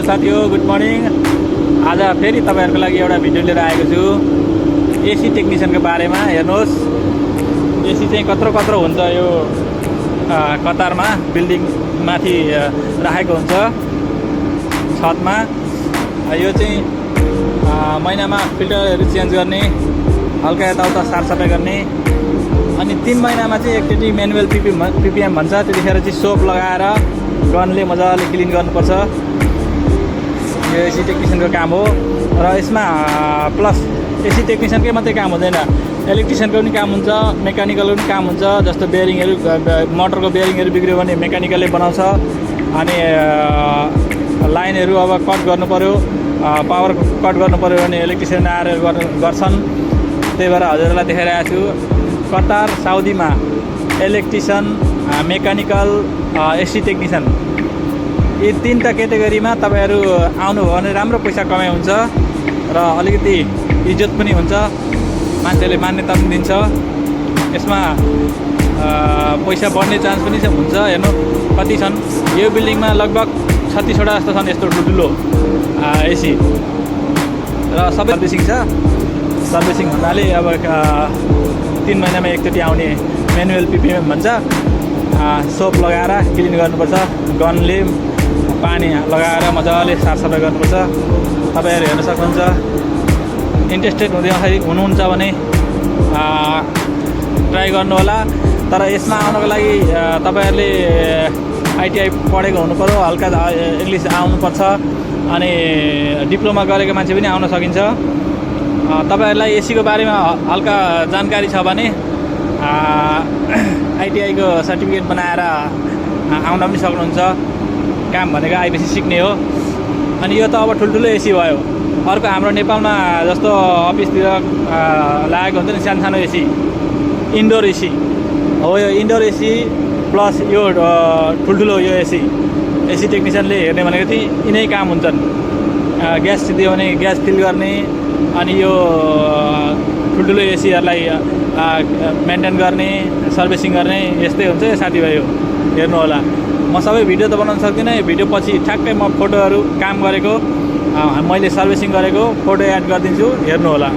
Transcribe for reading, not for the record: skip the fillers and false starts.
साथी हो, good morning. आज फेरि तपाईहरुको लागि एउटा भिडियो लिएर आएको छु एसी टेक्निशियनको बारेमा। हेर्नुहोस् एसी चाहिँ कत्रो हुन्छ यो कतारमा बिल्डिङ माथि राखेको हुन्छ छतमा। यो चाहिँ महिनामा फिल्टरहरू चेन्ज गर्ने, हल्का यताउता साफसफाइ गर्ने, अनि 3 महिनामा चाहिँ एकचोटि म्यानुअल पिपिएम भन्छ, त्यतिखेर चाहिँ सोप लगाएर गनले मजाले क्लिन गर्नुपर्छ। यो एसी टेक्निशियनको काम हो। र यसमा प्लस एसी टेक्निशियनकै मात्रै काम हुँदैन, इलेक्ट्रिसियनको पनि काम हुन्छ, मेकानिकलको पनि काम हुन्छ। जस्तो बेरिङहरू, मोटरको बेरिङहरू बिग्रियो भने मेकानिकलले बनाउँछ। अनि लाइनहरू अब कट गर्नु पर्यो, पावर कट गर्नु पर्यो भने इलेक्ट्रिसियन आएर गर्छन्। त्यही भएर हजुरहरूलाई देखाइरहेको छु कतार साउदीमा इलेक्ट्रिसियन, मेकानिकल, एसी टेक्निशियन, यी 3टा क्याटेगोरीमा तपाईँहरू आउनुभयो भने राम्रो पैसा कमाइ हुन्छ र अलिकति इज्जत पनि हुन्छ, मान्छेले मान्यता पनि दिन्छ। यसमा पैसा बढ्ने चान्स पनि हुन्छ। हेर्नु कति छन्, यो बिल्डिङमा लगभग 36वटा जस्तो छन् यस्तो ठुल्ठुलो एसी। र सबै सर्भिसिङ छ। सर्भिसिङ भन्नाले अब 3 महिनामा एकचोटि आउने म्यानुअल पिपिएम भन्छ। सोप लगाएर क्लिन गर्नुपर्छ, गनले पानी लगाएर मजाले साफसफाइ गर्नुपर्छ। तपाईँहरू हेर्न सक्नुहुन्छ। इन्ट्रेस्टेड हुनुहुन्छ भने ट्राई गर्नु होला। तर यसमा आउनको लागि तपाईँहरूले आइटिआई पढेको हुनुपर्यो, हल्का इङ्ग्लिस आउनुपर्छ, अनि डिप्लोमा गरेको मान्छे पनि आउन सकिन्छ। तपाईँहरूलाई एसीको बारेमा हल्का जानकारी छ भने आइटिआईको सर्टिफिकेट बनाएर आउन पनि सक्नुहुन्छ। काम भनेको आइपिसी सिक्ने हो। अनि यो त अब ठुल्ठुलो एसी भयो। अर्को हाम्रो नेपालमा जस्तो अफिसतिर लागेको हुन्छ नि सानो एसी, इन्डोर एसी हो। यो इन्डोर एसी प्लस यो ठुल्ठुलो यो एसी टेक्निशियनले हेर्ने भनेको चाहिँ यिनै काम हुन्छन्। ग्यास दियो भने ग्यास फिल गर्ने, अनि यो ठुल्ठुलो एसीहरूलाई मेन्टेन गर्ने, सर्भिसिङ गर्ने, यस्तै हुन्छ। यो साथीभाइ हो, हेर्नु होला। म सबै भिडियो त बनाउन सक्दिनँ। यो भिडियो पछि ठ्याक्कै म फोटोहरू काम गरेको, मैले सर्भिसिङ गरेको फोटो एड गरिदिन्छु, हेर्नु होला।